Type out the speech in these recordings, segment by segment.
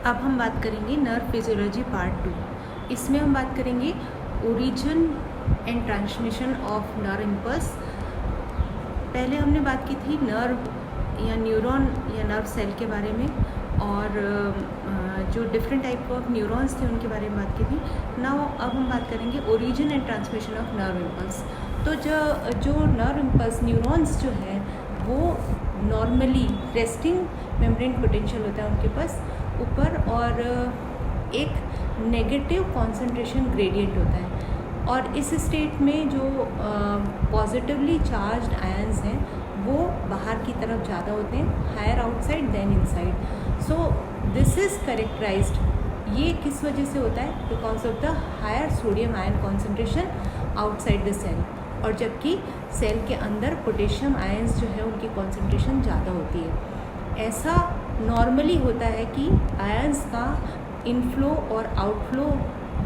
अब हम बात करेंगे नर्व फिजियोलॉजी पार्ट 2। इसमें हम बात करेंगे origin and transmission of nerve impulse. पहले हमने बात की थी नर्व या न्यूरॉन या नर्व सेल के बारे में, और जो डिफरेंट टाइप ऑफ न्यूरॉन्स थे उनके बारे में बात की थी। नाउ अब हम बात करेंगे origin and transmission of nerve impulse. तो जो नर्व इम्पल्स न्यूरॉन्स जो है वो नॉर्मली रेस्टिंग मेम्ब्रेन पोटेंशियल होता है उनके पास ऊपर, और एक नेगेटिव कॉन्सेंट्रेशन ग्रेडियंट होता है। और इस स्टेट में जो पॉजिटिवली चार्ज्ड आयंस हैं वो बाहर की तरफ ज़्यादा होते हैं, higher outside than inside. So this is characterised. ये किस वजह से होता है? Because of the higher sodium ion concentration outside the cell, और जबकि सेल के अंदर पोटेशियम आयंस जो है उनकी कॉन्सेंट्रेशन ज़्यादा होती है। ऐसा नॉर्मली होता है कि आयंस का इनफ्लो और आउटफ्लो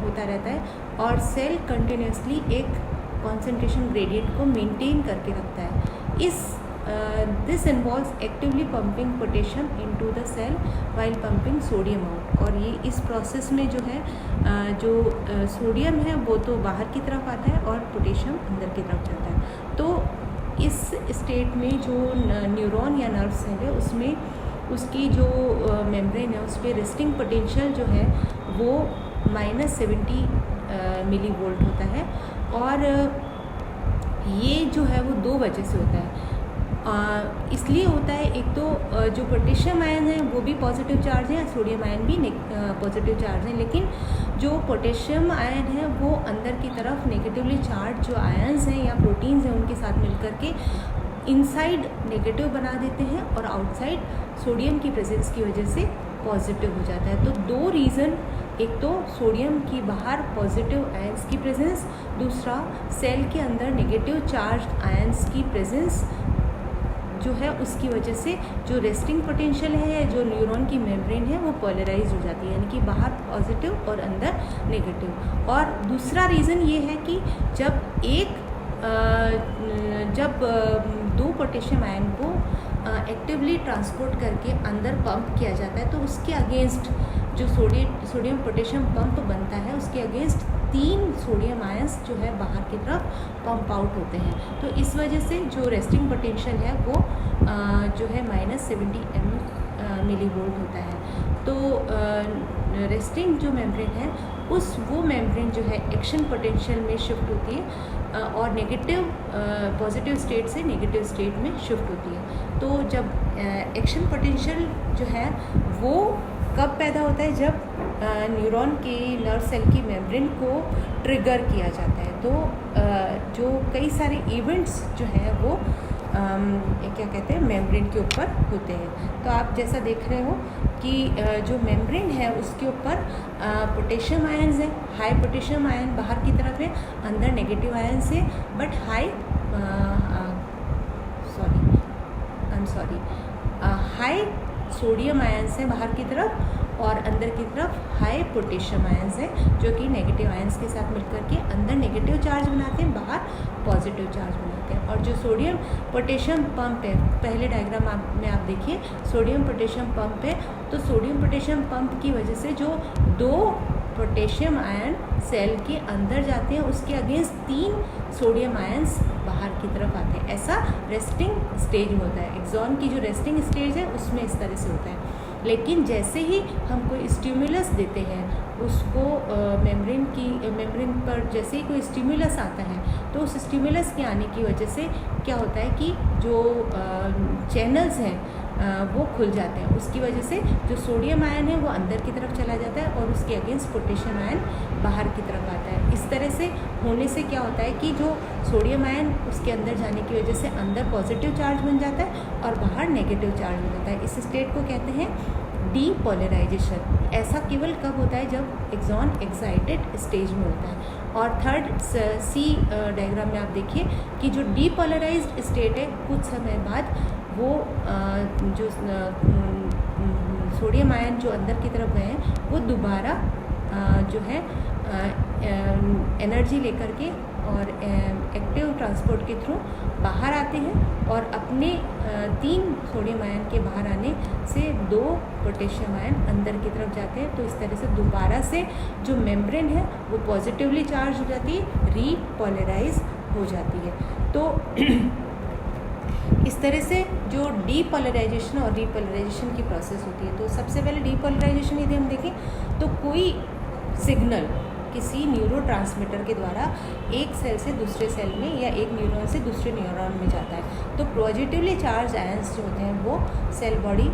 होता रहता है, और सेल कंटिन्यूसली एक कॉन्सेंट्रेशन ग्रेडियंट को मेंटेन करके रखता है। This involves actively pumping potassium into the cell while pumping sodium out. और ये इस प्रोसेस में जो है जो सोडियम है वो तो बाहर की तरफ आता है और पोटेशियम अंदर की तरफ जाता है। तो इस स्टेट में जो न्यूरॉन या नर्व सेल है उसमें उसकी जो मेम्ब्रेन है उस पर रेस्टिंग पोटेंशियल जो है वो -70 मिली वोल्ट होता है। और ये जो है वो दो वजह से होता है। इसलिए होता है, एक तो जो पोटेशियम आयन है वो भी पॉजिटिव चार्ज है, सोडियम आयन भी पॉजिटिव चार्ज है, लेकिन जो पोटेशियम आयन है वो अंदर की तरफ नेगेटिवली चार्ज जो आयन्स हैं या प्रोटीन्स हैं उनके साथ मिलकर के इनसाइड नेगेटिव बना देते हैं, और आउटसाइड सोडियम की प्रेजेंस की वजह से पॉजिटिव हो जाता है। तो दो रीज़न, एक तो सोडियम की बाहर पॉजिटिव आयंस की प्रेजेंस, दूसरा सेल के अंदर नेगेटिव चार्ज्ड आयंस की प्रेजेंस जो है उसकी वजह से जो रेस्टिंग पोटेंशियल है, जो न्यूरॉन की मेम्ब्रेन है वो पोलराइज हो जाती है, यानी कि बाहर पॉजिटिव और अंदर नेगेटिव। और दूसरा रीज़न ये है कि जब दो पोटेशियम आयन को एक्टिवली ट्रांसपोर्ट करके अंदर पंप किया जाता है तो उसके अगेंस्ट जो सोडियम पोटेशियम पंप बनता है उसके अगेंस्ट 3 सोडियम आयंस जो है बाहर की तरफ पंप आउट होते हैं। तो इस वजह से जो रेस्टिंग पोटेंशियल है वो जो है -70 मिली वोल्ट होता है। तो रेस्टिंग जो मेम्ब्रेन है वो मेम्ब्रेन जो है एक्शन पोटेंशियल में शिफ्ट होती है और पॉजिटिव स्टेट से नेगेटिव स्टेट में शिफ्ट होती है। तो जब एक्शन पोटेंशियल जो है वो कब पैदा होता है? जब न्यूरॉन की नर्व सेल की मेम्ब्रेन को ट्रिगर किया जाता है। तो जो कई सारे इवेंट्स जो हैं वो क्या कहते हैं, मेम्ब्रेन के ऊपर होते हैं। तो आप जैसा देख रहे हो कि जो मेम्ब्रेन है उसके ऊपर पोटेशियम आयंस है, हाई पोटेशियम आयन बाहर की तरफ है, अंदर नेगेटिव आयंस है, बट हाई सोडियम आयंस है बाहर की तरफ, और अंदर की तरफ हाई पोटेशियम आयंस है जो कि नेगेटिव आयंस के साथ मिलकर के अंदर नेगेटिव चार्ज बनाते हैं, बाहर पॉजिटिव चार्ज बनाते हैं। और जो सोडियम पोटेशियम पंप है, पहले डायग्राम में आप देखिए, सोडियम पोटेशियम पंप है। तो सोडियम पोटेशियम पंप की वजह से जो 2 पोटेशियम आयन सेल के अंदर जाते हैं उसके अगेंस्ट 3 सोडियम आयंस बाहर की तरफ आते हैं। ऐसा रेस्टिंग स्टेज होता है। एक्सॉन की जो रेस्टिंग स्टेज है उसमें इस तरह से होता है। लेकिन जैसे ही हम कोई स्टिमुलस देते हैं उसको मेम्ब्रेन पर जैसे ही कोई स्टिमुलस आता है तो उस स्टिमुलस के आने की वजह से क्या होता है कि जो चैनल्स हैं वो खुल जाते हैं। उसकी वजह से जो सोडियम आयन है वो अंदर की तरफ चला जाता है और उसके अगेंस्ट पोटेशियम आयन बाहर की तरफ आता है। इस तरह से होने से क्या होता है कि जो सोडियम आयन उसके अंदर जाने की वजह से अंदर पॉजिटिव चार्ज बन जाता है और बाहर नेगेटिव चार्ज हो जाता है। इस स्टेट को कहते हैं डीपोलराइजेशन। ऐसा केवल कब होता है? जब एक्सॉन एक्साइटेड स्टेज में होता है। और थर्ड सी डायग्राम में आप देखिए कि जो डीपोलराइज्ड स्टेट है कुछ समय बाद वो जो सोडियम आयन जो अंदर की तरफ गए हैं वो दोबारा जो है एनर्जी लेकर के और एक्टिव ट्रांसपोर्ट के थ्रू बाहर आते हैं और अपने 3 सोडियम आयन के बाहर आने से 2 पोटेशियम आयन अंदर की तरफ जाते हैं। तो इस तरह से दोबारा से जो मेम्ब्रेन है वो पॉजिटिवली चार्ज हो जाती है, रीपोलराइज हो जाती है। तो इस तरह से जो डीपोलराइजेशन और रीपोलराइजेशन की प्रोसेस होती है, तो सबसे पहले डीपोलराइजेशन यदि हम देखें तो कोई सिग्नल किसी न्यूरोट्रांसमीटर के द्वारा एक सेल से दूसरे सेल में या एक न्यूरॉन से दूसरे न्यूरॉन में जाता है। तो पॉजिटिवली चार्ज आयंस जो होते हैं वो सेल बॉडी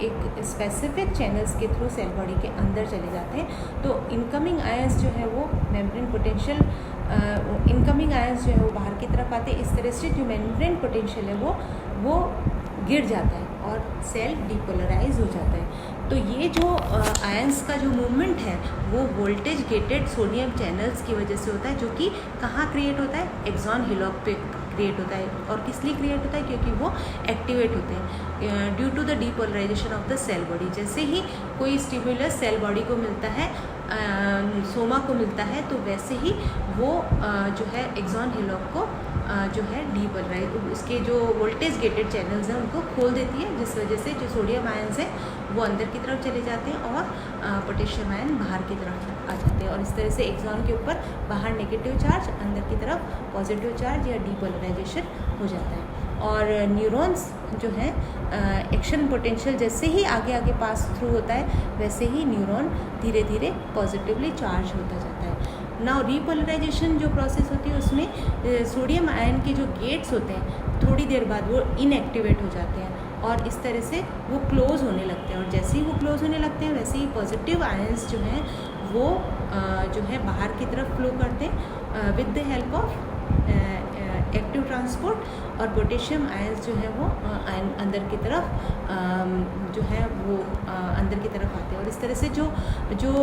एक स्पेसिफिक चैनल्स के थ्रू सेल बॉडी के अंदर चले जाते हैं। तो इनकमिंग आयंस जो है वो मेम्ब्रेन पोटेंशियल इनकमिंग आयंस जो है वो बाहर की तरफ आते हैं। इस तरह से जो मेम्ब्रेन पोटेंशियल है वो गिर जाता है और सेल डीपोलराइज हो जाता है। तो ये जो आयंस का जो मूवमेंट है वो वोल्टेज गेटेड सोडियम चैनल्स की वजह से होता है, जो कि कहाँ क्रिएट होता है, एक्सॉन हिलॉक पे क्रिएट होता है। और किस लिए क्रिएट होता है, क्योंकि वो एक्टिवेट होते हैं due to the depolarisation of the cell body. जैसे ही कोई स्टिमुलस सेल बॉडी को मिलता है, सोमा को मिलता है, तो वैसे ही वो जो है एक्सॉन हिलॉक को जो है डीपोलराइज, उसके जो वोल्टेज गेटेड चैनल्स हैं उनको खोल देती है, जिस वजह से जो सोडियम आयन्स हैं वो अंदर की तरफ चले जाते हैं और पोटेशियम आयन बाहर की तरफ आ जाते हैं। और इस तरह से एक्सॉन के ऊपर बाहर नेगेटिव चार्ज, अंदर की तरफ पॉजिटिव चार्ज या डीपोलराइजेशन हो जाता है। और न्यूरॉन्स जो है एक्शन पोटेंशियल जैसे ही आगे आगे पास थ्रू होता है, वैसे ही न्यूरॉन धीरे धीरे पॉजिटिवली चार्ज होता जाता है। नाउ रीपोलराइजेशन जो प्रोसेस होती है उसमें सोडियम आयन के जो गेट्स होते हैं थोड़ी देर बाद वो इनएक्टिवेट हो जाते हैं और इस तरह से वो क्लोज़ होने लगते हैं। और जैसे ही वो क्लोज़ होने लगते हैं वैसे ही पॉजिटिव आयंस जो हैं वो जो है बाहर की तरफ फ्लो करते हैं with the help of active transport, और पोटेशियम आयंस जो है वो अंदर की तरफ जो है वो अंदर की तरफ आते हैं। और इस तरह से जो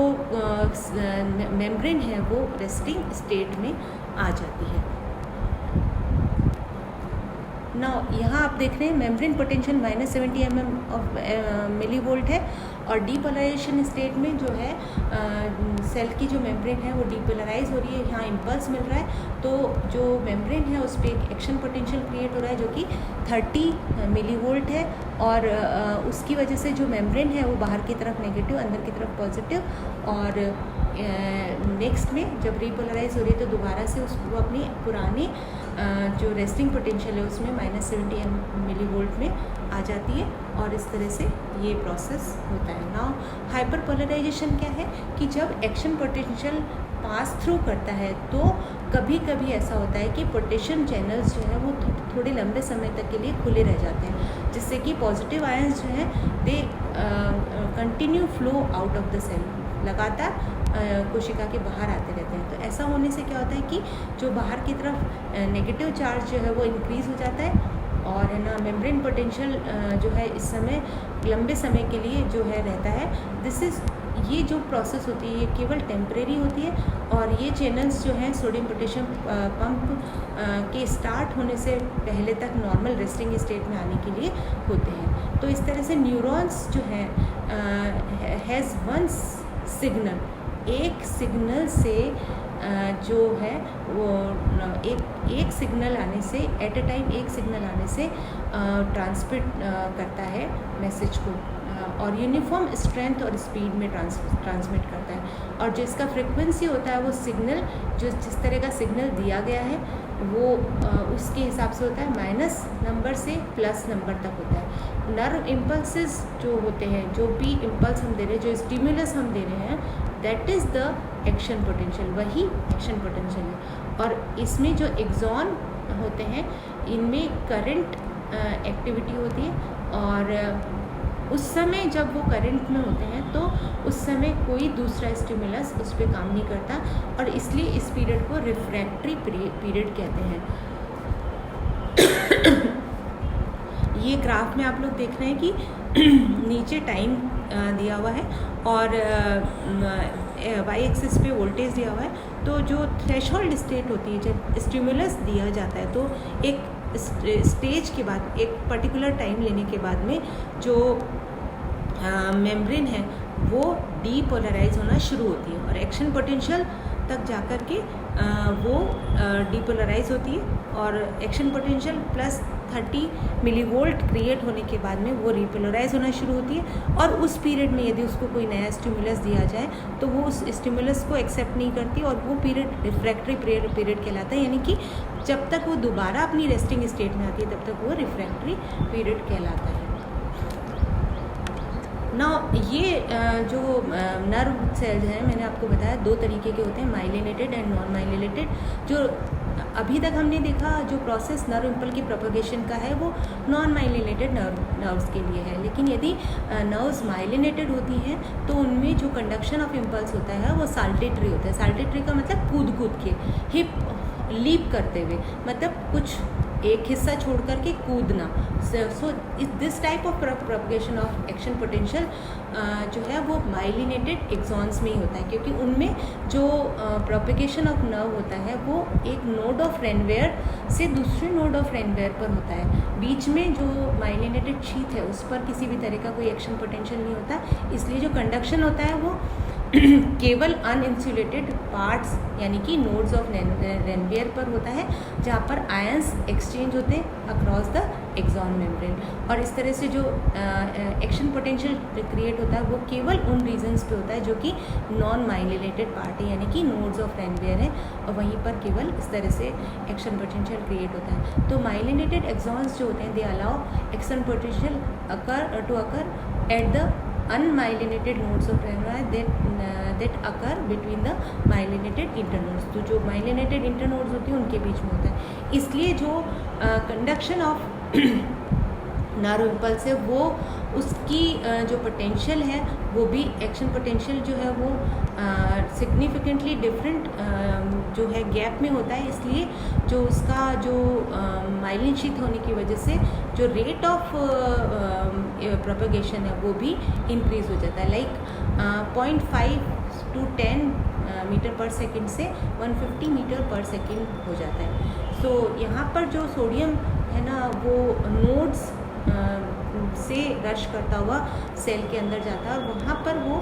मेम्ब्रेन है वो रेस्टिंग स्टेट में आ जाती है। नाउ यहाँ आप देख रहे हैं मेम्ब्रेन पोटेंशियल -70 मिलीवोल्ट है और डीपोलराइजेशन स्टेट में जो है सेल की जो मेम्ब्रेन है वो डीपोलराइज हो रही है, यहाँ इम्पल्स मिल रहा है। तो जो मेम्ब्रेन है उस पर एक एक्शन पोटेंशियल क्रिएट हो रहा है जो कि 30 मिलीवोल्ट है और उसकी वजह से जो मेम्ब्रेन है वो बाहर की तरफ नेगेटिव, अंदर की तरफ पॉजिटिव। और नेक्स्ट में जब रीपोलराइज हो रही है तो दोबारा से उसको अपनी पुरानी जो रेस्टिंग पोटेंशियल है उसमें -70 मिलीवोल्ट में आ जाती है और इस तरह से ये प्रोसेस होता है। नाउ हाइपर पोलराइजेशन क्या है कि जब एक्शन पोटेंशियल पास थ्रू करता है तो कभी कभी ऐसा होता है कि पोटेशियम चैनल्स जो है वो थोड़े लंबे समय तक के लिए खुले रह जाते हैं, जिससे कि पॉजिटिव आयंस जो हैं they continue flow out of the cell, लगातार कोशिका के बाहर आते रहते हैं। तो ऐसा होने से क्या होता है कि जो बाहर की तरफ नेगेटिव चार्ज जो है वो इंक्रीज़ हो जाता है और है ना मेम्ब्रेन पोटेंशियल जो है इस समय लंबे समय के लिए जो है रहता है। ये जो प्रोसेस होती है ये केवल टेम्परेरी होती है और ये चैनल्स जो हैं सोडियम पोटेशियम पंप के स्टार्ट होने से पहले तक नॉर्मल रेस्टिंग स्टेट में आने के लिए होते हैं। तो इस तरह से न्यूरॉन्स जो है हैज़ वन सिग्नल, एक सिग्नल से जो है वो एक सिग्नल आने से एट ए टाइम एक सिग्नल आने से ट्रांसमिट करता है मैसेज को और यूनिफॉर्म स्ट्रेंथ और स्पीड में ट्रांसमिट करता है। और जो इसका फ्रिक्वेंसी होता है वो सिग्नल जो जिस तरह का सिग्नल दिया गया है वो उसके हिसाब से होता है, माइनस नंबर से प्लस नंबर तक होता है। नर्व इम्पल्सेस जो होते हैं, जो भी इम्पल्स हम दे रहे हैं, जो स्टिमुलस हम दे रहे हैं, that is the action potential, वही एक्शन पोटेंशियल है। और इसमें जो एक्सॉन होते हैं इनमें करंट एक्टिविटी होती है और उस समय जब वो करंट में होते हैं तो उस समय कोई दूसरा स्टिमुलस उस पर काम नहीं करता और इसलिए इस पीरियड को रिफ्रैक्टरी पीरियड कहते हैं। ये ग्राफ में आप लोग देख रहे हैं कि नीचे टाइम दिया हुआ है और वाई एक्सिस पे वोल्टेज दिया हुआ है। तो जो थ्रेशोल्ड स्टेट होती है, जब स्टिमुलस दिया जाता है तो एक स्टेज के बाद, एक पर्टिकुलर टाइम लेने के बाद में जो मेम्ब्रेन है वो डीपोलराइज होना शुरू होती है और एक्शन पोटेंशियल तक जाकर के वो डीपोलराइज होती है और action potential plus 30 millivolt create होने के बाद में वो रिपोलराइज होना शुरू होती है और उस पीरियड में यदि उसको कोई नया स्टिमुलस दिया जाए तो वो उस स्टिमुलस को एक्सेप्ट नहीं करती और वो पीरियड रिफ्रैक्टरी पीरियड कहलाता है, यानी कि जब तक वो दोबारा अपनी रेस्टिंग स्टेट में आती है तब तक वो रिफ्रैक्टरी पीरियड कहलाता है। ना ये जो नर्व सेल्स हैं मैंने आपको बताया दो तरीके के होते हैं, माइलिनेटेड एंड नॉन माइलिनेटेड। जो अभी तक हमने देखा जो प्रोसेस नर्व इम्पल्स की प्रोपगेशन का है वो नॉन माइलिनेटेड नर्व्स के लिए है, लेकिन यदि नर्व्स माइलिनेटेड होती हैं तो उनमें जो कंडक्शन ऑफ इम्पल्स होता है वो साल्टेटरी होता है। साल्टेटरी का मतलब कूद कूद के, हिप लीप करते हुए, मतलब कुछ एक हिस्सा छोड़ करके कूदना। So this type of propagation of action potential जो है वो माइलिनेटेड एक्सॉन्स में ही होता है, क्योंकि उनमें जो प्रोपगेशन ऑफ नर्व होता है वो एक नोड ऑफ रेनवेयर से दूसरे नोड ऑफ रेनवेयर पर होता है। बीच में जो माइलिनेटेड शीथ है उस पर किसी भी तरह का कोई एक्शन पोटेंशियल नहीं होता, इसलिए जो कंडक्शन होता है वो केवल अनइंसुलेटेड पार्ट्स यानी कि नोड्स ऑफ रेनवेयर पर होता है, जहाँ पर आयंस एक्सचेंज होते हैं अक्रॉस द एक्सॉन मेम्ब्रेन। और इस तरह से जो एक्शन पोटेंशियल क्रिएट होता है वो केवल उन रीजन्स पे होता है जो कि नॉन माइलिनेटेड पार्ट है, यानी कि नोड्स ऑफ रेनवेयर है, और वहीं पर केवल इस तरह से एक्शन पोटेंशियल क्रिएट होता है। तो माइलिनेटेड एक्सॉन्स जो होते हैं they allow action potential to occur at the unmyelinated nodes of Ranvier that occur between the myelinated internodes। तो जो myelinated internodes होती हैं उनके बीच में होता है, इसलिए जो कंडक्शन ऑफ नर्व इम्पल्स है वो उसकी जो पोटेंशियल है वो भी एक्शन पोटेंशियल जो है वो सिग्निफिकेंटली डिफरेंट जो है गैप में होता है, इसलिए जो उसका जो माइलिन शीथ होने की वजह से जो रेट ऑफ प्रोपगेशन है वो भी इंक्रीज हो जाता है, लाइक 0.5 to 10 मीटर पर सेकेंड से 150 मीटर पर सेकेंड हो जाता है। सो यहाँ पर जो सोडियम है ना वो नोड्स से रश करता हुआ सेल के अंदर जाता है और वहाँ पर वो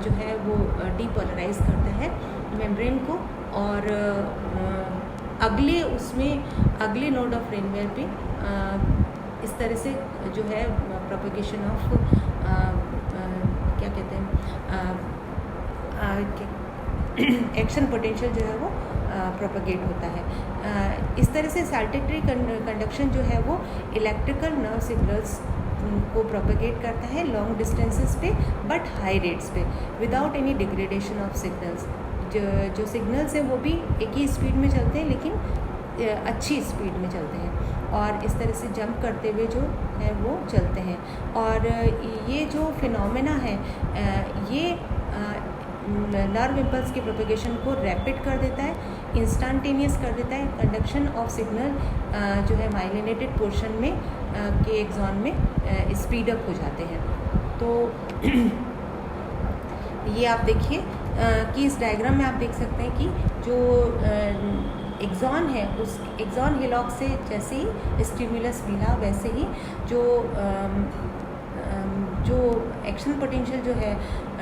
जो है वो डीपोलराइज करता है मेम्ब्रेन को, और अगले नोड ऑफ रेनवेयर पे इस तरह से जो है प्रोपगेशन ऑफ क्या कहते हैं एक्शन पोटेंशियल जो है वो प्रोपगेट होता है। इस तरह से साल्टेटरी कंडक्शन जो है वो इलेक्ट्रिकल नर्व सिग्नल्स को प्रोपगेट करता है लॉन्ग डिस्टेंसेस पे बट हाई रेट्स पे without any degradation of signals. जो सिग्नल्स हैं वो भी एक ही स्पीड में चलते हैं लेकिन अच्छी स्पीड में चलते हैं और इस तरह से जंप करते हुए जो है वो चलते हैं। और ये जो फिनोमेना है ये नर्व इम्पल्स के प्रोपगेशन को रैपिड कर देता है, इंस्टेंटेनियस कर देता है। कंडक्शन ऑफ सिग्नल जो है माइलिनेटेड पोर्शन में के एक्सॉन में स्पीड अप हो जाते हैं। तो ये आप देखिए कि इस डायग्राम में आप देख सकते हैं कि जो एक्सॉन है उस एक्सॉन हिलॉक से जैसे ही स्टिमुलस मिला वैसे ही जो एक्शन पोटेंशियल जो है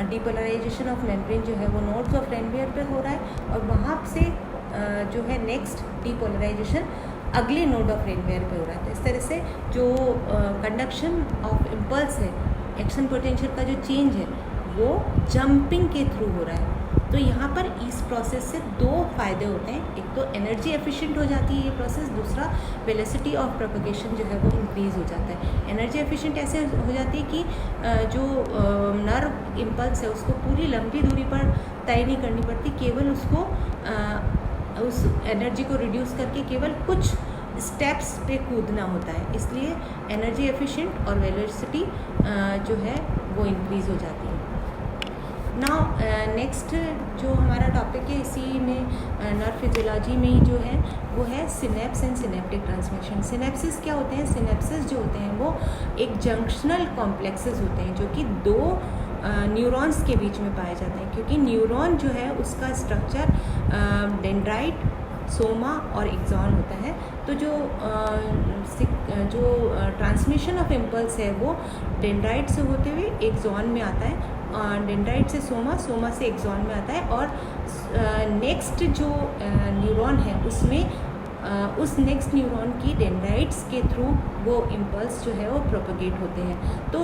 डीपोलराइजेशन ऑफ मेम्ब्रेन जो है वो नोड्स ऑफ रेनवेयर पर हो रहा है और वहाँ से जो है नेक्स्ट डीपोलराइजेशन अगले नोड ऑफ रेनवेयर पे हो रहा है। तो इस तरह से जो कंडक्शन ऑफ इम्पल्स है एक्शन पोटेंशियल का जो चेंज है वो जंपिंग के थ्रू हो रहा है। तो यहाँ पर इस प्रोसेस से दो फायदे होते हैं, एक तो एनर्जी एफिशिएंट हो जाती है ये प्रोसेस, दूसरा वेलोसिटी ऑफ प्रोपगेशन जो है वो इंक्रीज़ हो जाता है। एनर्जी एफिशिएंट ऐसे हो जाती है कि जो नर्व इम्पल्स है उसको पूरी लंबी दूरी पर तय नहीं करनी पड़ती, केवल उसको उस एनर्जी को रिड्यूस करके केवल कुछ स्टेप्स पे कूदना होता है, इसलिए एनर्जी एफिशिएंट और वेलोसिटी जो है वो इंक्रीज़ हो जाती है। नाउ नेक्स्ट जो हमारा टॉपिक है इसी में नर्व फिजियोलॉजी में ही जो है वो है synapse and synaptic transmission. Synapses क्या होते हैं? सिनेप्सिस जो होते हैं वो एक जंक्शनल कॉम्प्लेक्सेस होते हैं जो कि दो न्यूरॉन्स के बीच में पाए जाते हैं, क्योंकि न्यूरॉन जो है उसका स्ट्रक्चर डेंड्राइट, सोमा और एक्सॉन होता है। तो जो ट्रांसमिशन ऑफ इम्पल्स है वो डेंड्राइट से होते हुए एक्सॉन में आता है डेंड्राइट से सोमा, सोमा से एक्सॉन में आता है, और नेक्स्ट जो न्यूरॉन है उसमें उस नेक्स्ट न्यूरॉन की डेंड्राइट्स के थ्रू वो इम्पल्स जो है वो प्रोपगेट होते हैं। तो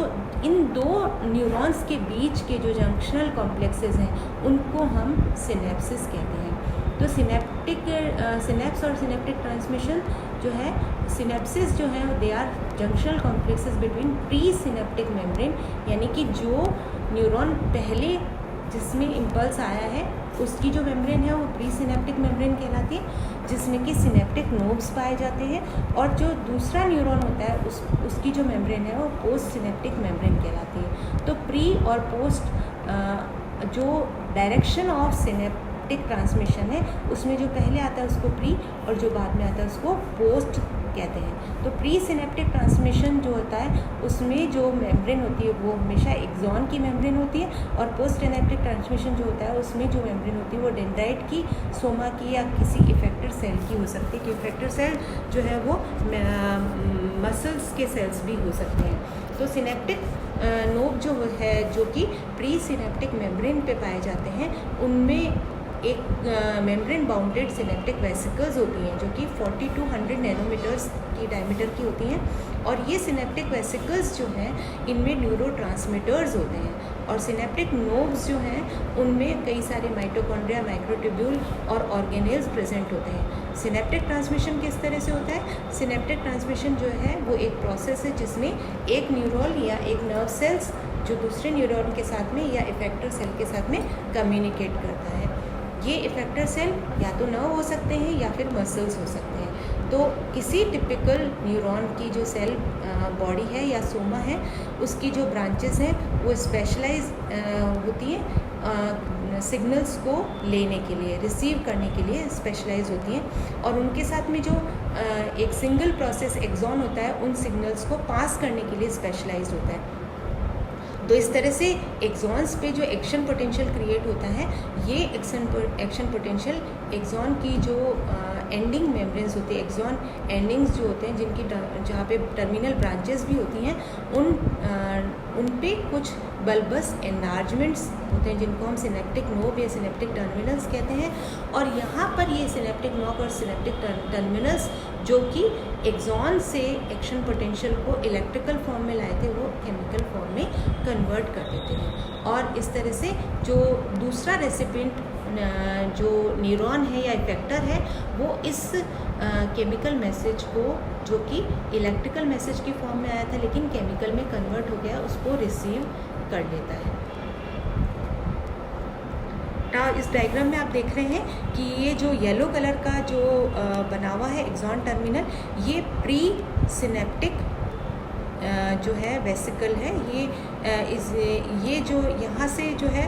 इन दो न्यूरॉन्स के बीच के जो जंक्शनल कॉम्प्लेक्सेस हैं उनको हम सिनेप्सिस कहते हैं। तो सिनेप्स और सिनेप्टिक ट्रांसमिशन जो है, सिनेप्सिस जो है they are junctional complexes between pre synaptic membrane, यानी कि जो न्यूरॉन पहले जिसमें इम्पल्स आया है उसकी जो मेम्ब्रेन है वो प्री सिनेप्टिक मेम्ब्रेन कहलाती है, जिसमें कि सिनेप्टिक नोब्स पाए जाते हैं, और जो दूसरा न्यूरॉन होता है उसकी जो मेम्ब्रेन है वो पोस्ट सिनेप्टिक मेम्ब्रेन कहलाती है। तो प्री और पोस्ट जो डायरेक्शन ऑफ सिनेप्टिक ट्रांसमिशन है उसमें जो पहले आता है उसको प्री, और जो बाद में आता है उसको पोस्ट कहते हैं। तो प्री सिनेप्टिक ट्रांसमिशन जो होता है उसमें जो मेम्ब्रेन होती है वो हमेशा एक्सॉन की मेम्ब्रेन होती है, और पोस्ट सिनेप्टिक ट्रांसमिशन जो होता है उसमें जो मेम्ब्रेन होती है वो डेंड्राइट की, सोमा की, या किसी इफेक्टर सेल की हो सकती है, कि इफेक्टर सेल जो है वो मसल्स के सेल्स भी हो सकते हैं। तो सिनेप्टिक नोब जो है जो कि प्री सिनेप्टिक मेम्ब्रेन पे पाए जाते हैं, उनमें एक मेम्ब्रेन बाउंडेड सिनेप्टिक वेसिकल्स होती हैं जो कि 40 to 100 नैनोमीटर्स की डायमीटर की होती हैं, और ये सिनेप्टिक वेसिकल्स जो हैं इनमें न्यूरोट्रांसमीटर्स होते हैं, और सिनेप्टिक नोब्स जो हैं उनमें कई सारे माइटोकॉन्ड्रिया, माइक्रोट्यूब्यूल और ऑर्गेनेल्स प्रेजेंट होते हैं। सिनेप्टिक ट्रांसमिशन किस तरह से होता है? सिनेप्टिक ट्रांसमिशन जो है वो एक प्रोसेस है जिसमें एक न्यूरॉन या एक नर्व सेल्स जो दूसरे न्यूरॉन के साथ में या इफेक्टर सेल के साथ में कम्युनिकेट करता है। ये इफेक्टर सेल या तो नर्व हो सकते हैं या फिर मसल्स हो सकते हैं। तो किसी टिपिकल न्यूरॉन की जो सेल बॉडी है या सोमा है उसकी जो ब्रांचेस हैं वो स्पेशलाइज होती हैं सिग्नल्स को लेने के लिए, रिसीव करने के लिए स्पेशलाइज होती हैं, और उनके साथ में जो एक सिंगल प्रोसेस एक्सॉन होता है उन सिग्नल्स को पास करने के लिए स्पेशलाइज होता है। तो इस तरह से एक्सॉन्स पे जो एक्शन पोटेंशियल क्रिएट होता है, ये एक्शन पोटेंशियल एक्सॉन की जो एंडिंग मेम्ब्रेन्स होती है, एक्सॉन एंडिंग्स जो होते हैं जिनकी जहाँ पे टर्मिनल ब्रांचेस भी होती हैं, उन पे कुछ बल्बस एनलार्जमेंट्स होते हैं जिनको हम सिनेप्टिक नोब या सिनेप्टिक टर्मिनल्स कहते हैं। और यहाँ पर ये सिनेप्टिक नोब और सिनेप्टिक टर्मिनल्स जो कि एक्सॉन से एक्शन पोटेंशियल को इलेक्ट्रिकल फॉर्म में लाए थे वो केमिकल फॉर्म में कन्वर्ट कर देते हैं, और इस तरह से जो दूसरा रेसिपिएंट जो न्यूरॉन है या इफेक्टर है वो इस केमिकल मैसेज को, जो कि इलेक्ट्रिकल मैसेज की फॉर्म में आया था लेकिन केमिकल में कन्वर्ट हो गया, उसको रिसीव कर लेता है। इस डायग्राम में आप देख रहे हैं कि ये जो येलो कलर का जो बना हुआ है एक्सॉन टर्मिनल, ये प्री सिनेप्टिक जो है वेसिकल है। ये जो यहाँ से जो है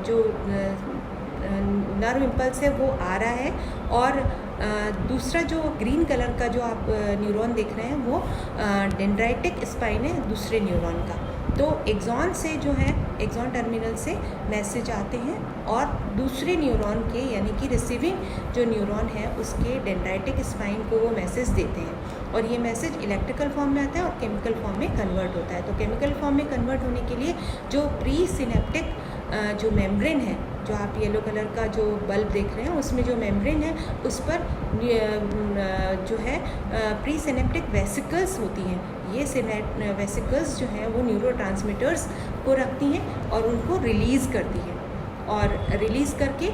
जो नर्व इम्पल्स है वो आ रहा है, और दूसरा जो ग्रीन कलर का जो आप न्यूरॉन देख रहे हैं वो डेंड्राइटिक स्पाइन है दूसरे न्यूरॉन का। तो एक्सॉन से जो है एक्सॉन टर्मिनल से मैसेज आते हैं और दूसरे न्यूरॉन के यानी कि रिसीविंग जो न्यूरॉन है उसके डेंड्राइटिक स्पाइन को वो मैसेज देते हैं, और ये मैसेज इलेक्ट्रिकल फॉर्म में आता है और केमिकल फॉर्म में कन्वर्ट होता है। तो केमिकल फॉर्म में कन्वर्ट होने के लिए जो प्री सिनेप्टिक जो मेम्ब्रेन है, जो आप येलो कलर का जो बल्ब देख रहे हैं उसमें जो मेम्ब्रेन है उस पर जो है प्री सिनेप्टिक वेसिकल्स होती हैं। ये वेसिकल्स जो हैं वो न्यूरोट्रांसमीटर्स को रखती हैं और उनको रिलीज़ करती हैं, और रिलीज़ करके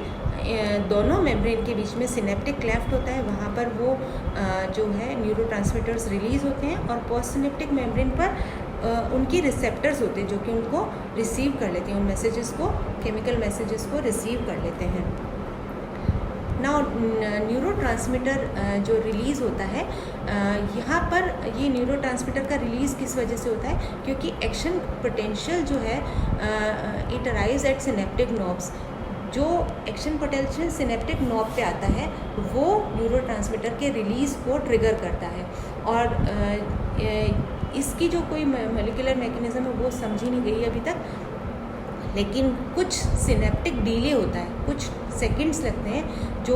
दोनों मेम्ब्रेन के बीच में सिनेप्टिक क्लेफ्ट होता है, वहाँ पर वो जो है न्यूरोट्रांसमीटर्स रिलीज़ होते हैं, और पोस्ट सिनेप्टिक मेम्ब्रेन पर उनकी रिसेप्टर्स होते हैं जो कि उनको रिसीव कर लेते हैं, उन मैसेजेस को, केमिकल मैसेजेस को रिसीव कर लेते हैं। नाउ न्यूरोट्रांसमीटर जो रिलीज़ होता है, यहाँ पर ये न्यूरोट्रांसमीटर का रिलीज़ किस वजह से होता है, क्योंकि एक्शन पोटेंशियल जो है it arise at synaptic knobs. जो एक्शन पोटेंशियल सिनेप्टिक नोब पे आता है वो न्यूरोट्रांसमीटर के रिलीज़ को ट्रिगर करता है, और इसकी जो कोई मॉलिक्यूलर मैकेनिज़्म है वो समझी नहीं गई अभी तक, लेकिन कुछ सिनेप्टिक डिले होता है, कुछ सेकंड्स लगते हैं जो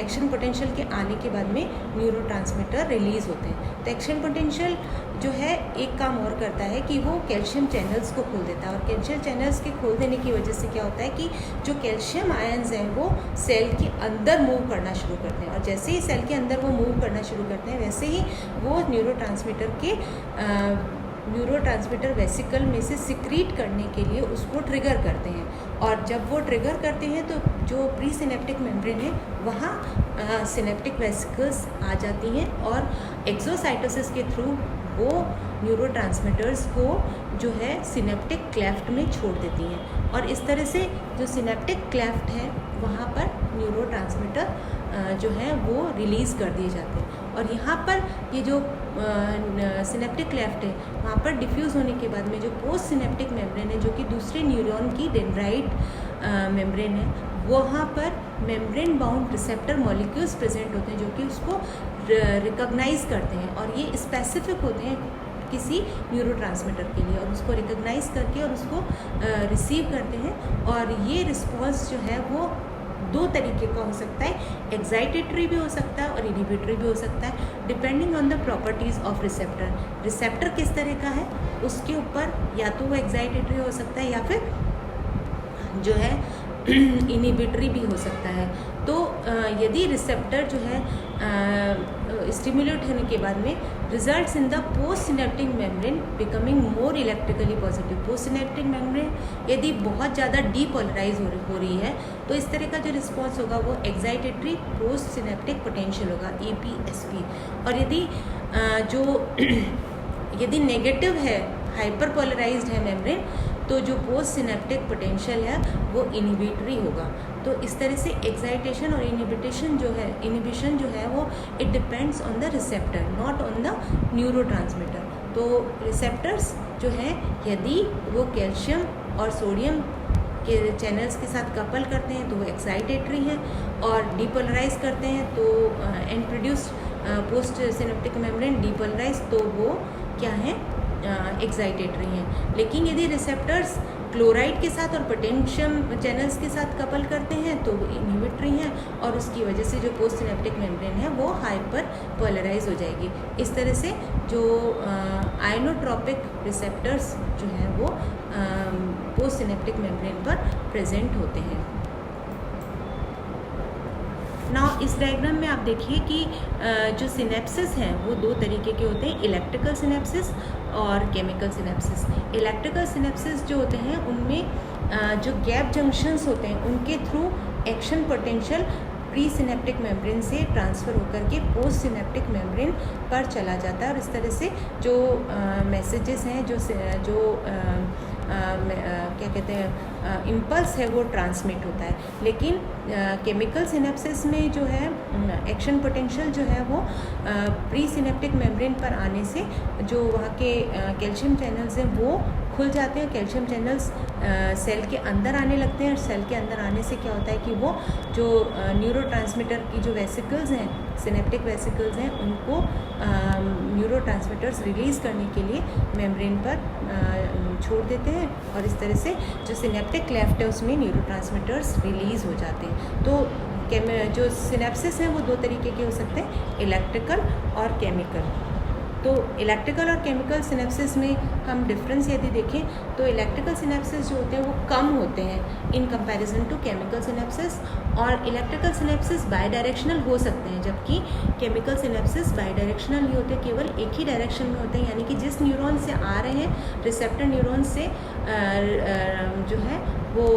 एक्शन पोटेंशियल के आने के बाद में न्यूरोट्रांसमीटर रिलीज़ होते हैं। तो एक्शन पोटेंशियल जो है एक काम और करता है कि वो कैल्शियम चैनल्स को खोल देता है, और कैल्शियम चैनल्स के खोल देने की वजह से क्या होता है कि जो कैल्शियम आयंस हैं वो सेल के अंदर मूव करना शुरू करते हैं, और जैसे ही सेल के अंदर वो मूव करना शुरू करते हैं वैसे ही वो न्यूरोट्रांसमीटर वेसिकल में से सिक्रीट करने के लिए उसको ट्रिगर करते हैं, और जब वो ट्रिगर करते हैं तो जो प्री सिनेप्टिक मेम्ब्रेन है वहाँ सिनेप्टिक वेसिकल्स आ जाती हैं, और एक्सोसाइटोसिस के थ्रू वो न्यूरोट्रांसमीटर्स को जो है सिनेप्टिक क्लेफ्ट में छोड़ देती हैं, और इस तरह से जो सिनेप्टिक क्लेफ्ट है वहाँ पर न्यूरोट्रांसमीटर जो है वो रिलीज़ कर दिए जाते हैं। और यहाँ पर ये जो सिनेप्टिक क्लेफ्ट है वहाँ पर डिफ्यूज़ होने के बाद में जो पोस्ट सिनेप्टिक मेम्ब्रेन है, जो कि दूसरे न्यूरॉन की डेंड्राइट मेम्ब्रेन है, वहाँ पर membrane bound receptor molecules present होते हैं जो कि उसको रिकॉग्नाइज़ करते हैं, और ये स्पेसिफिक होते हैं किसी न्यूरोट्रांसमीटर के लिए, और उसको रिकॉग्नाइज़ करके और उसको रिसीव करते हैं। और ये रिस्पॉन्स जो है वो दो तरीके का हो सकता है, एक्साइटेटरी भी हो सकता है और इनहिबिटरी भी हो सकता है, depending on the properties of receptor किस तरह का है उसके ऊपर या तो वो एक्साइटेटरी हो सकता है या फिर जो है इनहिबिटरी भी हो सकता है। तो यदि रिसेप्टर जो है स्टिमुलेट होने के बाद में results in the post synaptic membrane becoming more electrically positive, post synaptic membrane यदि बहुत ज़्यादा डीपोलराइज हो रही है तो इस तरह का जो रिस्पॉन्स होगा वो एक्साइटेटरी पोस्ट सिनेप्टिक पोटेंशियल होगा, EPSP। और यदि नेगेटिव है, हाइपर पोलराइज्ड है मेम्ब्रेन, तो जो पोस्ट सिनेप्टिक पोटेंशियल है वो इनहिबिटरी होगा। तो इस तरह से एक्साइटेशन और इनहिबिशन जो है वो it depends on the receptor, not on the neurotransmitter. तो रिसेप्टर्स जो हैं यदि वो कैल्शियम और सोडियम के चैनल्स के साथ कपल करते हैं तो वो एक्साइटेटरी हैं, और डीपोलराइज करते हैं तो and produce post synaptic membrane depolarise तो वो क्या है, एक्साइटेटरी हैं। लेकिन यदि रिसेप्टर्स क्लोराइड के साथ और पोटेशियम चैनल्स के साथ कपल करते हैं तो वो इनहिबिटरी हैं, और उसकी वजह से जो पोस्ट सिनेप्टिक मेम्ब्रेन है वो हाइपर पोलराइज हो जाएगी। इस तरह से जो आयनोट्रोपिक रिसेप्टर्स जो हैं वो पोस्ट सिनेप्टिक मेम्ब्रेन पर प्रेजेंट होते हैं। नाउ इस डायग्राम में आप देखिए कि जो सिनेप्सिस हैं वो दो तरीके के होते हैं, इलेक्ट्रिकल सिनेप्सिस और केमिकल सिनेप्सिस। इलेक्ट्रिकल सिनेप्सिस जो होते हैं उनमें जो गैप जंक्शंस होते हैं उनके through action potential pre synaptic membrane से ट्रांसफ़र होकर के पोस्ट सिनेप्टिक मेम्ब्रेन पर चला जाता है, और इस तरह से जो मैसेजेस हैं जो क्या कहते हैं इम्पल्स है वो ट्रांसमिट होता है। लेकिन केमिकल सिनेप्सिस में जो है एक्शन पोटेंशियल जो है वो प्री सिनेप्टिक मेम्ब्रेन पर आने से जो वहाँ के कैल्शियम चैनल्स हैं वो खुल जाते हैं, कैल्शियम चैनल्स सेल के अंदर आने लगते हैं, और सेल के अंदर आने से क्या होता है कि वो जो न्यूरोट्रांसमीटर की जो वेसिकल्स हैं, सिनेप्टिक वेसिकल्स हैं, उनको न्यूरोट्रांसमीटर्स रिलीज़ करने के लिए मेम्ब्रेन पर छोड़ देते हैं, और इस तरह से जो सिनेप्टिक क्लेफ्ट है उसमें न्यूरोट्रांसमीटर्स रिलीज़ हो जाते हैं। तो जो सिनेप्सिस हैं वो दो तरीके के हो सकते हैं, इलेक्ट्रिकल और केमिकल। तो इलेक्ट्रिकल और केमिकल सिनेप्सिस में हम डिफरेंस यदि देखें तो इलेक्ट्रिकल सिनेप्सिस जो होते हैं वो कम होते हैं in comparison to chemical synapses, और इलेक्ट्रिकल सिनेप्सिस बाई डायरेक्शनल हो सकते हैं, जबकि केमिकल सिनेप्सिस बाई डायरेक्शनल नहीं होते, केवल एक ही डायरेक्शन में होते हैं, यानी कि जिस न्यूरॉन से आ रहे हैं रिसेप्टर न्यूरॉन से जो है वो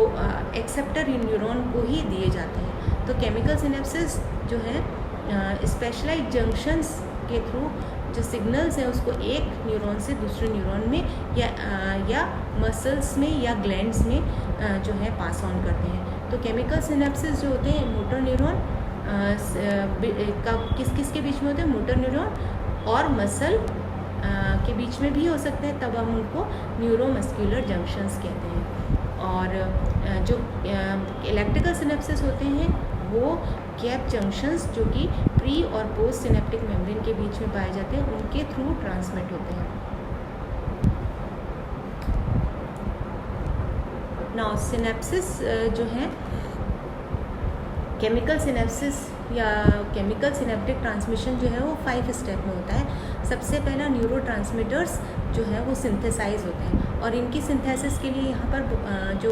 एक्सेप्टर न्यूरॉन को ही दिए जाते हैं। तो केमिकल सिनेप्सिस जो है स्पेशलाइज्ड जंक्शंस के थ्रू जो सिग्नल्स हैं उसको एक न्यूरॉन से दूसरे न्यूरॉन में या मसल्स में या ग्लैंड्स में जो है पास ऑन करते हैं। तो केमिकल सिनेप्सिस जो होते हैं मोटर न्यूरॉन किस के बीच में होते हैं, मोटर न्यूरॉन और मसल के बीच में भी हो सकते हैं, तब हम उनको न्यूरोमस्कुलर जंक्शंस कहते हैं। और जो इलेक्ट्रिकल सिनेप्सिस होते हैं वो गैप जंक्शंस जो कि प्री और पोस्ट सिनेप्टिक मेम्ब्रेन के बीच में पाए जाते हैं उनके थ्रू ट्रांसमिट होते हैं। नाउ सिनेप्सिस जो है केमिकल सिनेप्सिस या केमिकल सिनेप्टिक ट्रांसमिशन जो है वो 5 स्टेप में होता है। सबसे पहला न्यूरोट्रांसमीटर्स जो है वो सिंथेसाइज होते हैं, और इनकी सिंथेसिस के लिए यहाँ पर जो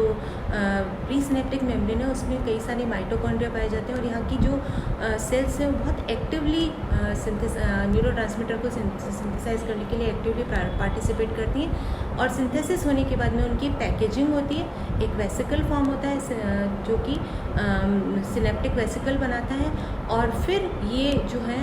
प्री सिनेप्टिक मेम्ब्रेन है उसमें कई सारे माइटोकॉन्ड्रिया पाए जाते हैं, और यहाँ की जो सेल्स हैं वो बहुत एक्टिवली न्यूरोट्रांसमीटर को सिंथेसाइज करने के लिए एक्टिवली पार्टिसिपेट करती हैं। और सिंथेसिस होने के बाद में उनकी पैकेजिंग होती है, एक वेसिकल फॉर्म होता है जो कि सिनेप्टिक वेसिकल बनाता है, और फिर ये जो है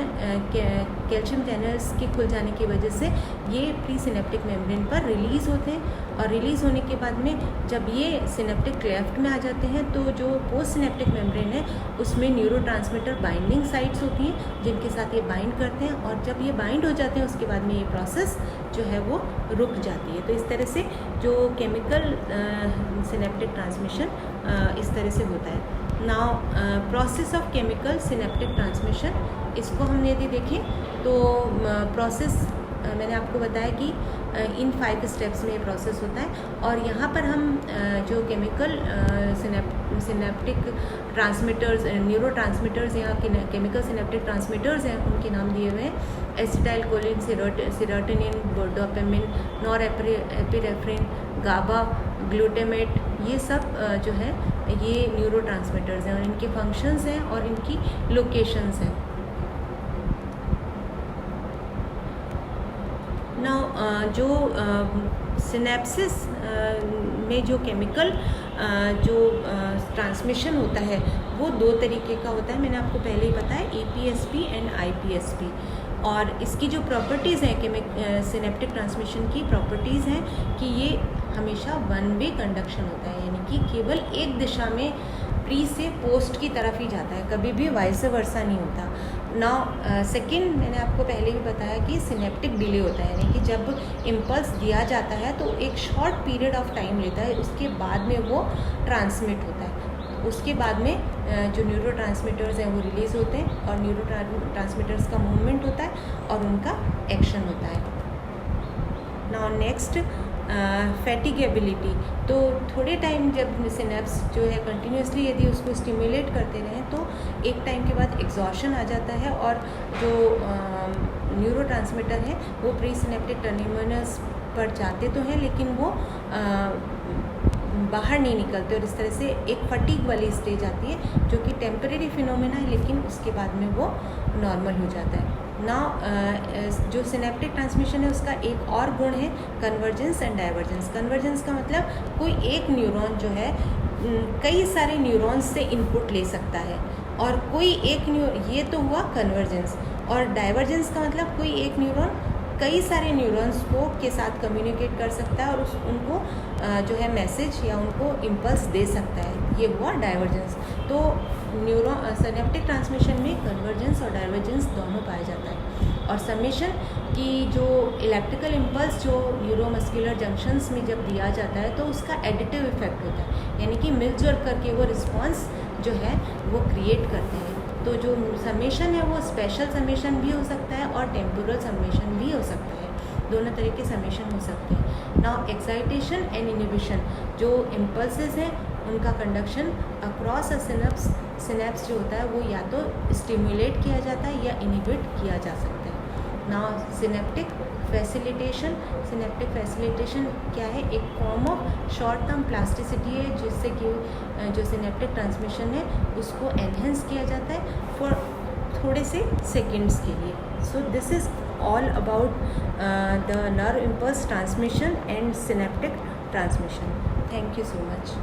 कैल्शियम चैनल्स के खुल जाने की वजह से ये प्री सिनेप्टिक मेम्ब्रेन पर रिलीज़ होते हैं। और रिलीज़ होने के बाद में जब ये सिनेप्टिक क्लेफ्ट में आ जाते हैं तो जो पोस्ट सिनेप्टिक मेम्ब्रेन है उसमें न्यूरोट्रांसमीटर बाइंडिंग साइट्स होती हैं जिनके साथ ये बाइंड करते हैं, और जब ये बाइंड हो जाते हैं उसके बाद में ये प्रोसेस जो है वो रुक जाती है। तो इस तरह से जो केमिकल सिनेप्टिक ट्रांसमिशन इस तरह से होता है। Now process of chemical synaptic transmission, इसको हमने यदि देखें तो प्रोसेस मैंने आपको बताया कि इन 5 स्टेप्स में ये प्रोसेस होता है। और यहाँ पर हम जो केमिकल सिनेप्टिक ट्रांसमीटर्स, न्यूरोट्रांसमीटर्स, यहाँ केमिकल सिनेप्टिक ट्रांसमीटर्स हैं उनके नाम दिए हुए हैं। Acetylcholine, serotonin, dopamine, norepinephrine, GABA, glutamate, ये सब जो है ये न्यूरोट्रांसमीटर्स हैं, और इनके फंक्शंस हैं और इनकी लोकेशंस हैं। नाउ जो सिनेप्सिस में जो केमिकल जो ट्रांसमिशन होता है वो 2 तरीके का होता है। मैंने आपको पहले ही बताया, EPSP एंड IPSP। और इसकी जो प्रॉपर्टीज़ हैं सिनेप्टिक ट्रांसमिशन की प्रॉपर्टीज़ हैं कि ये हमेशा 1 वे कंडक्शन होता है, यानी कि केवल एक दिशा में प्री से पोस्ट की तरफ ही जाता है, कभी भी वाइस वर्सा नहीं होता। नाउ सेकंड, मैंने आपको पहले भी बताया कि सिनेप्टिक डिले होता है, यानी कि जब इम्पल्स दिया जाता है तो एक शॉर्ट पीरियड ऑफ टाइम लेता है, उसके बाद में वो ट्रांसमिट होता है। उसके बाद में जो न्यूरो ट्रांसमीटर्स हैं वो रिलीज़ होते हैं, और न्यूरो ट्रांसमीटर्स का मूवमेंट होता है और उनका एक्शन होता है। Now next, fatigability. तो थोड़े टाइम जब सिनेप्स जो है कंटिन्यूसली यदि उसको स्टिमुलेट करते रहें तो एक टाइम के बाद एग्जॉशन आ जाता है, और जो न्यूरोट्रांसमीटर है वो प्री सिनेप्टिक टर्मिनस पर जाते तो हैं लेकिन वो बाहर नहीं निकलते, और इस तरह से एक फटीग वाली स्टेज आती है जो कि टेम्परेरी फिनोमेना है, लेकिन उसके बाद में वो नॉर्मल हो जाता है। नाउ जो सिनेप्टिक ट्रांसमिशन है उसका एक और गुण है कन्वर्जेंस एंड डाइवर्जेंस। कन्वर्जेंस का मतलब कोई एक न्यूरॉन जो है कई सारे न्यूरॉन्स से इनपुट ले सकता है, और कोई एक ये तो हुआ कन्वर्जेंस। और डाइवर्जेंस का मतलब कोई एक न्यूरॉन कई सारे न्यूरॉन्स को के साथ कम्युनिकेट कर सकता है और उनको जो है मैसेज या उनको इम्पल्स दे सकता है, ये हुआ डाइवर्जेंस। तो सिनेप्टिक ट्रांसमिशन में कन्वर्जेंस और डाइवर्जेंस दोनों पाया जाता है। और समेशन की जो इलेक्ट्रिकल इम्पल्स जो न्यूरोमस्कुलर जंक्शंस में जब दिया जाता है तो उसका एडिटिव इफेक्ट होता है, यानी कि मिलजुल करके वो रिस्पॉन्स जो है वो क्रिएट करते हैं। तो जो समेशन है वो स्पेशल समेशन भी हो सकता है और टेम्पोरल समेशन भी हो सकता है, दोनों तरह के समेशन हो सकते हैं। नाउ एक्साइटेशन एंड इनिबिशन, जो इम्पल्सेस हैं उनका कंडक्शन अक्रॉस अ सिनेप्स जो होता है वो या तो स्टिमुलेट किया जाता है या इनिबिट किया जा सकता है। Now synaptic facilitation, synaptic facilitation क्या है? एक form of short term plasticity है जिससे कि जो सिनेप्टिक ट्रांसमिशन है उसको एनहेंस किया जाता है फॉर थोड़े से सेकंड्स के लिए। सो this is all about the nerve impulse transmission and synaptic transmission. Thank you so much.